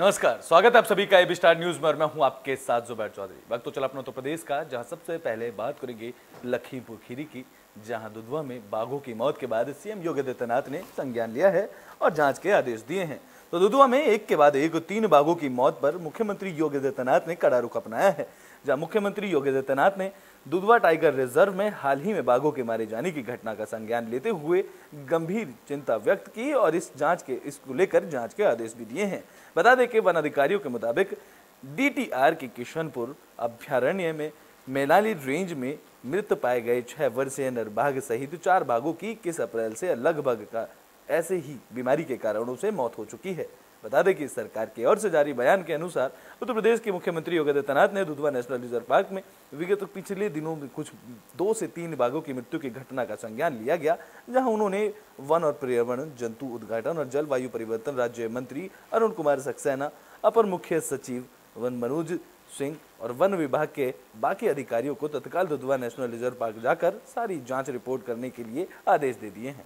नमस्कार, स्वागत है आप सभी का एबी स्टार न्यूज में और मैं हूं आपके साथ जुबैर चौधरी। वक्त तो चला अपना उत्तर प्रदेश का, जहां सबसे पहले बात करेंगे लखीमपुर खीरी की, जहां दुधवा में बाघों की मौत के बाद सीएम योगी आदित्यनाथ ने संज्ञान लिया है और जांच के आदेश दिए हैं। तो दुधवा में एक के बाद एक 3 बाघों की मौत पर मुख्यमंत्री योगी आदित्यनाथ ने कड़ा रुख अपनाया है। जहां मुख्यमंत्री योगी आदित्यनाथ ने दुधवा टाइगर रिजर्व में हाल ही में बाघों के मारे जाने की घटना का संज्ञान लेते हुए गंभीर चिंता व्यक्त की और इसको लेकर जांच के आदेश भी दिए हैं। बता दें कि वन अधिकारियों के मुताबिक डीटीआर के किशनपुर अभ्यारण्य में मेलाली रेंज में मृत पाए गए 6 वर्षीय नर बाघ सहित 4 बाघों की 21 अप्रैल से लगभग का ऐसे ही बीमारी के कारणों से मौत हो चुकी है। बता दें कि सरकार की ओर से जारी बयान के अनुसार उत्तर प्रदेश के मुख्यमंत्री योगी आदित्यनाथ ने दुधवा नेशनल रिजर्व पार्क में विगत पिछले दिनों में कुछ 2 से 3 बाघों की मृत्यु की घटना का संज्ञान लिया गया, जहां उन्होंने वन और पर्यावरण, जंतु उद्घाटन और जलवायु परिवर्तन राज्य मंत्री अरुण कुमार सक्सेना, अपर मुख्य सचिव वन मनोज सिंह और वन विभाग के बाकी अधिकारियों को तत्काल दुधवा नेशनल रिजर्व पार्क जाकर सारी जाँच रिपोर्ट करने के लिए आदेश दे दिए हैं।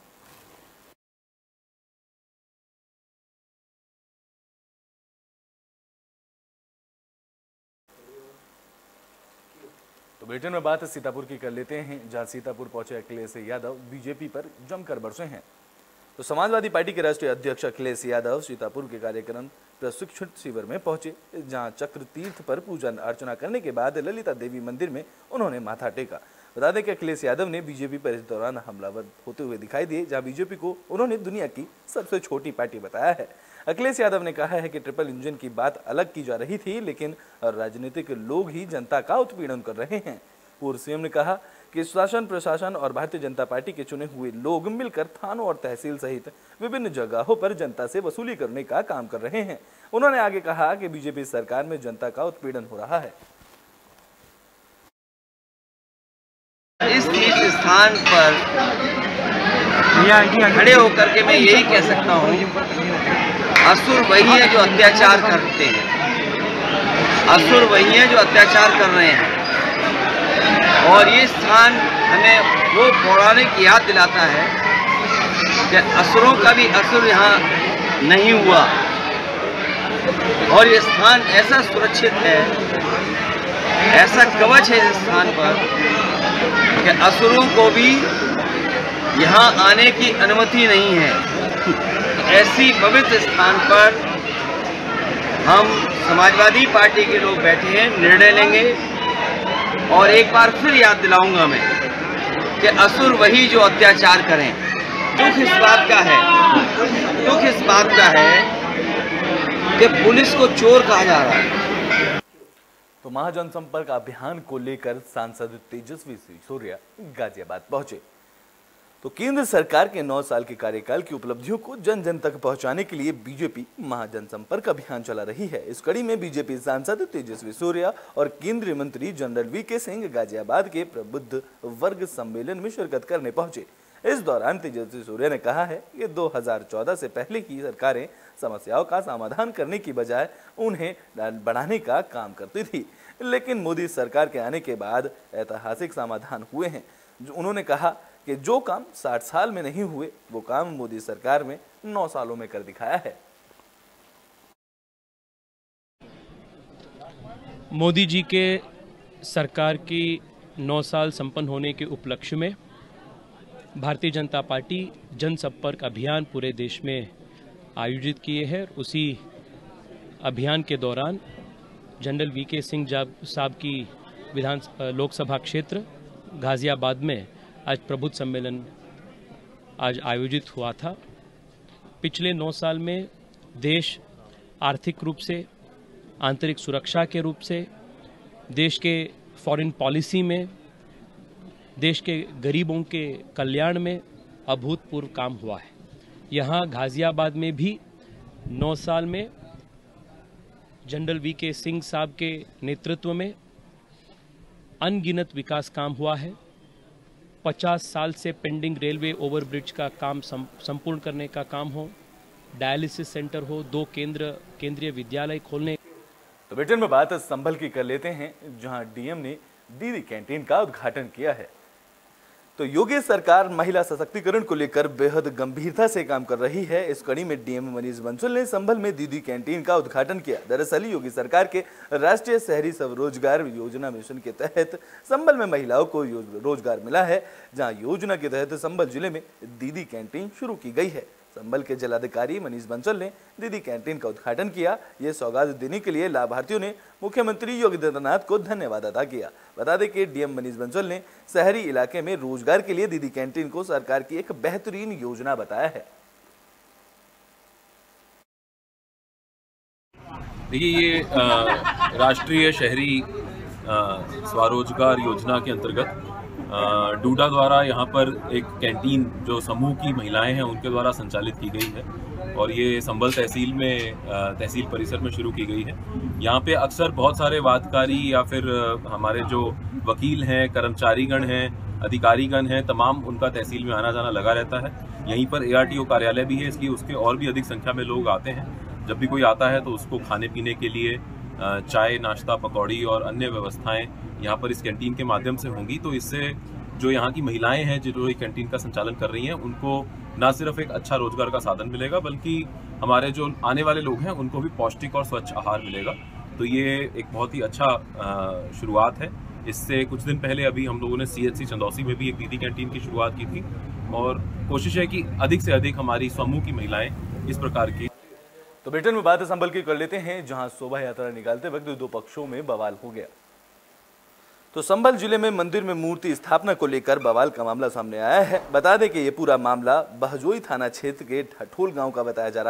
तो बुलेटिन में बात सीतापुर की कर लेते हैं, जहां सीतापुर पहुंचे अखिलेश यादव बीजेपी पर जमकर बरसे हैं। तो समाजवादी पार्टी के राष्ट्रीय अध्यक्ष अखिलेश यादव सीतापुर के कार्यक्रम प्रशिक्षण शिविर में पहुंचे, जहां चक्र तीर्थ पर पूजन अर्चना करने के बाद ललिता देवी मंदिर में उन्होंने माथा टेका। बता दें कि अखिलेश यादव ने बीजेपी पर इस दौरान हमलावर होते हुए दिखाई दिए, जहां बीजेपी को उन्होंने दुनिया की सबसे छोटी पार्टी बताया है। अखिलेश यादव ने कहा है कि ट्रिपल इंजन की बात अलग की जा रही थी, लेकिन राजनीतिक लोग ही जनता का उत्पीड़न कर रहे हैं। पूर्व सीएम ने कहा कि शासन प्रशासन और भारतीय जनता पार्टी के चुने हुए लोग मिलकर थानों और तहसील सहित विभिन्न जगहों पर जनता से वसूली करने का काम कर रहे हैं। उन्होंने आगे कहा कि बीजेपी सरकार में जनता का उत्पीड़न हो रहा है। इस स्थान पर खड़े होकर के मैं यही कह सकता हूँ, असुर वही है जो अत्याचार करते हैं, असुर वही है जो अत्याचार कर रहे हैं। और ये स्थान हमें वो पौराणिक याद दिलाता है कि असुरों का भी असुर यहाँ नहीं हुआ। और ये स्थान ऐसा सुरक्षित है, ऐसा कवच है इस स्थान पर कि असुरों को भी यहाँ आने की अनुमति नहीं है। ऐसी पवित्र स्थान पर हम समाजवादी पार्टी के लोग बैठे हैं, निर्णय लेंगे। और एक बार फिर याद दिलाऊंगा मैं कि असुर वही जो अत्याचार करें। दुख इस बात का है, दुख इस बात का है कि पुलिस को चोर कहा जा रहा है। तो महाजनसंपर्क अभियान को लेकर सांसद तेजस्वी सिसोदिया गाजियाबाद पहुंचे। तो केंद्र सरकार के 9 साल के कार्यकाल की उपलब्धियों को जन जन तक पहुंचाने के लिए बीजेपी महाजनसंपर्क अभियान चला रही है। इस कड़ी में बीजेपी सांसद तेजस्वी सिसोदिया और केंद्रीय मंत्री जनरल वीके सिंह गाजियाबाद के प्रबुद्ध वर्ग सम्मेलन में शिरकत करने पहुंचे। इस दौरान तेजस्वी सिसोदिया ने कहा है कि 2014 से पहले की सरकारें समस्याओं का समाधान करने की बजाय उन्हें बढ़ाने का काम करती थी, लेकिन मोदी सरकार के आने के बाद ऐतिहासिक समाधान हुए हैं। उन्होंने कहा कि जो काम 60 साल में नहीं हुए, वो काम मोदी सरकार में 9 सालों में कर दिखाया है। मोदी जी के सरकार की 9 साल संपन्न होने के उपलक्ष्य में भारतीय जनता पार्टी जनसंपर्क अभियान पूरे देश में आयोजित किए हैं। उसी अभियान के दौरान जनरल वीके सिंह साहब की लोकसभा क्षेत्र गाजियाबाद में आज प्रबुद्ध सम्मेलन आज आयोजित हुआ था। पिछले 9 साल में देश आर्थिक रूप से, आंतरिक सुरक्षा के रूप से, देश के फॉरेन पॉलिसी में, देश के गरीबों के कल्याण में अभूतपूर्व काम हुआ है। यहाँ गाजियाबाद में भी 9 साल में जनरल वीके सिंह साहब के नेतृत्व में अनगिनत विकास काम हुआ है। 50 साल से पेंडिंग रेलवे ओवरब्रिज का काम संपूर्ण करने का काम हो, डायलिसिस सेंटर हो, 2 केंद्रीय विद्यालय खोलने। तो बुलेटिन में बात संभल की कर लेते हैं, जहां डीएम ने दीदी कैंटीन का उद्घाटन किया है। तो योगी सरकार महिला सशक्तिकरण को लेकर बेहद गंभीरता से काम कर रही है। इस कड़ी में डीएम मनीष बंसल ने संभल में दीदी कैंटीन का उद्घाटन किया। दरअसल योगी सरकार के राष्ट्रीय शहरी स्वरोजगार योजना मिशन के तहत संभल में महिलाओं को रोजगार मिला है, जहां योजना के तहत संभल जिले में दीदी कैंटीन शुरू की गई है। संभल के जिलाधिकारी मनीष बंसल ने दीदी कैंटीन का उद्घाटन किया। ये सौगात देने के लिए लाभार्थियों ने मुख्यमंत्री योगी आदित्यनाथ को धन्यवाद अदा किया। बता दें कि डीएम मनीष बंसल ने शहरी इलाके में रोजगार के लिए दीदी कैंटीन को सरकार की एक बेहतरीन योजना बताया है। देखिए, ये राष्ट्रीय शहरी स्वरोजगार योजना के अंतर्गत डूडा द्वारा यहाँ पर एक कैंटीन जो समूह की महिलाएं हैं उनके द्वारा संचालित की गई है और ये संभल तहसील में तहसील परिसर में शुरू की गई है। यहाँ पे अक्सर बहुत सारे वादकारी या फिर हमारे जो वकील हैं, कर्मचारीगण हैं, अधिकारीगण हैं, तमाम उनका तहसील में आना जाना लगा रहता है। यहीं पर ARTO कार्यालय भी है, इसलिए उसके और भी अधिक संख्या में लोग आते हैं। जब भी कोई आता है तो उसको खाने पीने के लिए चाय, नाश्ता, पकौड़ी और अन्य व्यवस्थाएं यहाँ पर इस कैंटीन के माध्यम से होंगी। तो इससे जो यहाँ की महिलाएं हैं जो ये कैंटीन का संचालन कर रही हैं उनको न सिर्फ एक अच्छा रोजगार का साधन मिलेगा बल्कि हमारे जो आने वाले लोग हैं उनको भी पौष्टिक और स्वच्छ आहार मिलेगा। तो ये एक बहुत ही अच्छा शुरुआत है। इससे कुछ दिन पहले अभी हम लोगों ने CHC चंदौसी में भी एक दीदी कैंटीन की शुरुआत की थी और कोशिश है कि अधिक से अधिक हमारी समूह की महिलाएं इस प्रकार की। तो ब्रिटेन में बात संभल की कर लेते हैं, जहां शोभा यात्रा निकालते वक्त दो पक्षों में बवाल हो गया। तो संभल जिले में मंदिर में मूर्ति स्थापना को लेकर बवाल का मामला सामने आया है। बता दें कि ये पूरा मामला बहजोई थाना क्षेत्र के ठठोल गांव का बताया जा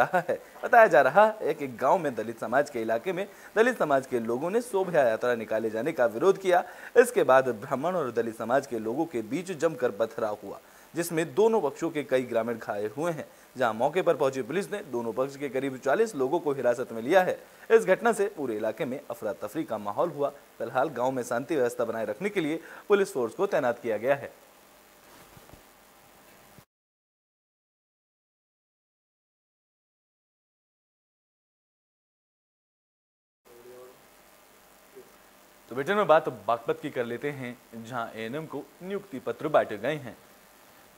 रहा है कि गांव में दलित समाज के इलाके में दलित समाज के लोगों ने शोभा यात्रा निकाले जाने का विरोध किया। इसके बाद ब्राह्मण और दलित समाज के लोगों के बीच जमकर पथराव हुआ, जिसमें दोनों पक्षों के कई ग्रामीण घायल हुए हैं। जहां मौके पर पहुंची पुलिस ने दोनों पक्ष के करीब 40 लोगों को हिरासत में लिया है। इस घटना से पूरे इलाके में अफरा तफरी का माहौल हुआ। फिलहाल गांव में शांति व्यवस्था बनाए रखने के लिए पुलिस फोर्स को तैनात किया गया है। तो ब्रिटेन में बात बागपत की कर लेते हैं, जहां ANM को नियुक्ति पत्र बांटे गए हैं।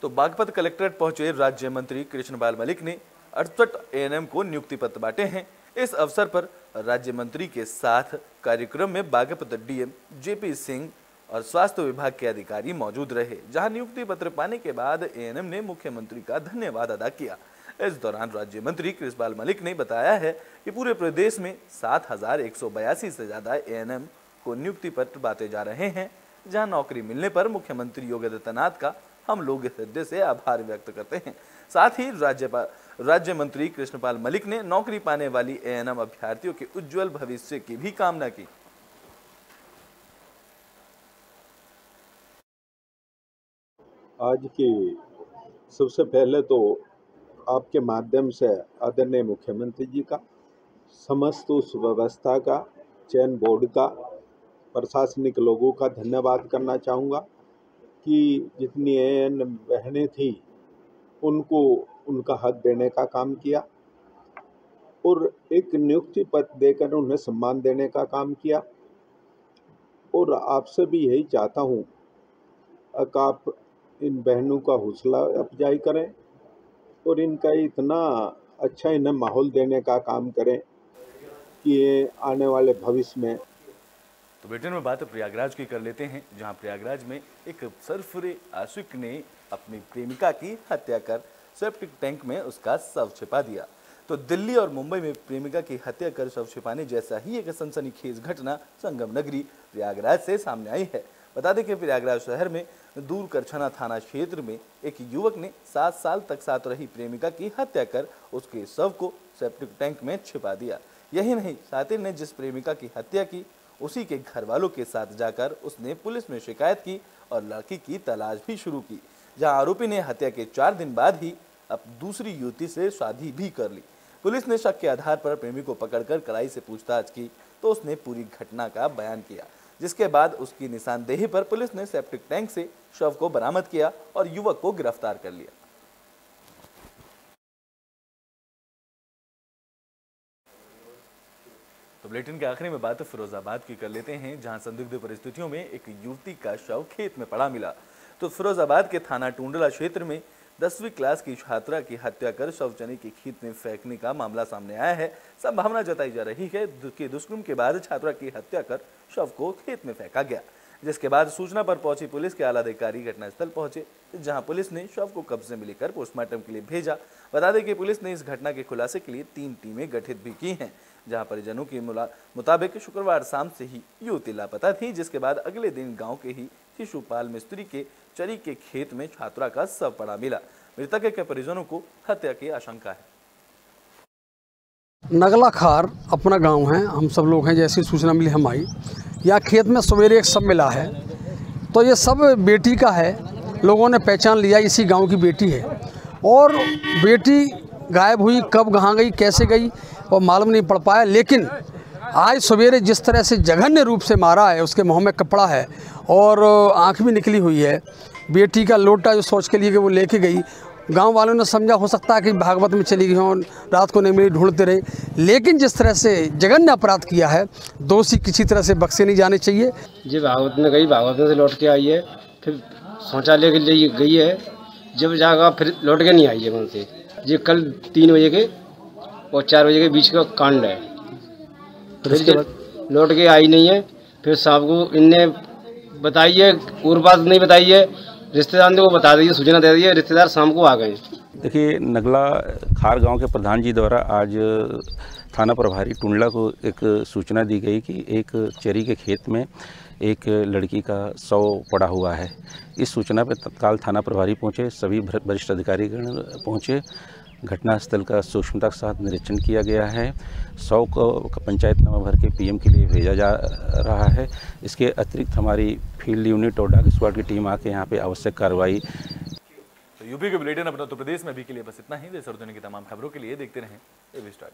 तो बागपत कलेक्ट्रेट पहुंचे राज्य मंत्री कृष्णपाल मलिक ने 68 ANM को नियुक्ति पत्र बांटे हैं। इस अवसर पर राज्य मंत्री के साथ कार्यक्रम में बागपत डीएम JP सिंह और स्वास्थ्य विभाग के अधिकारी मौजूद रहे, जहां नियुक्ति पत्र पाने के बाद ANM ने मुख्यमंत्री का धन्यवाद अदा किया। इस दौरान राज्य मंत्री कृष्णपाल मलिक ने बताया है कि पूरे प्रदेश में 7182 से ज्यादा ANM को नियुक्ति पत्र बांटे जा रहे हैं, जहां नौकरी मिलने पर मुख्यमंत्री योगी आदित्यनाथ का हम लोग हृदय से आभार व्यक्त करते हैं। साथ ही राज्य मंत्री कृष्णपाल मलिक ने नौकरी पाने वाली ANM अभ्यर्थियों के उज्जवल भविष्य की भी कामना की। आज की सबसे पहले तो आपके माध्यम से आदरणीय मुख्यमंत्री जी का, समस्त उस व्यवस्था का, चयन बोर्ड का, प्रशासनिक लोगों का धन्यवाद करना चाहूँगा कि जितनी ANM बहनें थी उनको उनका हक देने का काम किया और एक नियुक्ति पत्र देकर उन्हें सम्मान देने का काम किया। और आपसे भी यही चाहता हूँ कि आप इन बहनों का हौसला अफजाई करें और इनका इतना अच्छा इन्हें माहौल देने का काम करें कि ये आने वाले भविष्य में। तो ब्रिटेन में बात प्रयागराज की कर लेते हैं, जहां प्रयागराज में एक सरफुरे आशिक ने अपनी प्रेमिका की हत्या कर सेप्टिक टैंक में उसका शव छिपा दिया। तो दिल्ली और मुंबई में प्रेमिका की हत्या कर शव छिपाने जैसा ही एक सनसनीखेज घटना संगम नगरी प्रयागराज से सामने आई है। बता दें कि प्रयागराज शहर में दूर करछना थाना क्षेत्र में एक युवक ने 7 साल तक साथ रही प्रेमिका की हत्या कर उसके शव को सेप्टिक टैंक में छिपा दिया। यही नहीं, साथी ने जिस प्रेमिका की हत्या की उसी के घर वालों के साथ जाकर उसने पुलिस में शिकायत की और लड़की की तलाश भी शुरू की, जहां आरोपी ने हत्या के 4 दिन बाद ही अब दूसरी युवती से शादी भी कर ली। पुलिस ने शक के आधार पर प्रेमी को पकड़कर कड़ाई से पूछताछ की तो उसने पूरी घटना का बयान किया, जिसके बाद उसकी निशानदेही पर पुलिस ने सेप्टिक टैंक से शव को बरामद किया और युवक को गिरफ्तार कर लिया। तो बुलेटिन के आखिरी में बात फिरोजाबाद की कर लेते हैं, जहां संदिग्ध परिस्थितियों में एक युवती का शव खेत में पड़ा मिला। तो फिरोजाबाद के थाना टूंडला क्षेत्र में 10वीं क्लास की छात्रा की हत्या कर शव चने की खेत में फेंकने का मामला सामने आया है। संभावना जताई जा रही है कि दुष्कर्म के बाद छात्रा की हत्या कर शव को खेत में फेंका गया, जिसके बाद सूचना पर पहुंची पुलिस के आला अधिकारी घटनास्थल पहुंचे, जहां पुलिस ने शव को कब्जे में लेकर पोस्टमार्टम के लिए भेजा। बता दें कि पुलिस ने इस घटना के खुलासे के लिए 3 टीमें गठित भी की हैं, जहां परिजनों के मुताबिक शुक्रवार शाम से ही युवती लापता थी, जिसके बाद अगले दिन गांव के ही शिशुपाल मिस्त्री के चरी के खेत में छात्रा का शव पड़ा मिला। मृतक के परिजनों को हत्या की आशंका है। नगला खार अपना गांव है, हम सब लोग हैं। जैसी सूचना मिली हम आई, यहाँ खेत में सवेरे एक शव मिला है, तो ये सब बेटी का है। लोगों ने पहचान लिया इसी गांव की बेटी है, और बेटी गायब हुई, कब कहाँ गई, कैसे गई और मालूम नहीं पड़ पाया। लेकिन आज सवेरे जिस तरह से जघन्य रूप से मारा है, उसके मुँह में कपड़ा है और आँख भी निकली हुई है। बेटी का लोटा जो सोच के लिए कि वो लेके गई, गांव वालों ने समझा हो सकता है कि भागवत में चली गई हों, रात को नहीं मिली, ढूंढते रहे। लेकिन जिस तरह से जघन्य अपराध किया है, दोषी किसी तरह से बख्शे नहीं जाने चाहिए। जी भागवत में गई, भागवत में से लौट के आई है, फिर शौचालय के लिए गई है, जब जागा फिर लौट के नहीं आई है वहाँ से। ये कल 3 बजे के और 4 बजे के बीच का कांड है। फिर लौट के आई नहीं है, फिर शाम को इनने बताई है, और बात नहीं बताई है, रिश्तेदार ने वो बता दी, सूचना दे दी है, रिश्तेदार शाम को आ गए। देखिए, नगला खार गांव के प्रधान जी द्वारा आज थाना प्रभारी टूंडला को एक सूचना दी गई कि एक चरी के खेत में एक लड़की का शव पड़ा हुआ है। इस सूचना पर तत्काल थाना प्रभारी पहुंचे, सभी वरिष्ठ अधिकारीगण पहुंचे। घटनास्थल का सूक्ष्मता के साथ निरीक्षण किया गया है। शव को पंचायत नामा भर के पीएम के लिए भेजा जा रहा है। इसके अतिरिक्त हमारी फील्ड यूनिट और डॉग स्क्वाड की टीम आके यहाँ पे आवश्यक कार्रवाई। तो यूपी के बुलेटिन अपना उत्तर प्रदेश में अभी के लिए बस इतना ही। देश और दुनिया की तमाम खबरों के लिए देखते रहें एबी स्टार।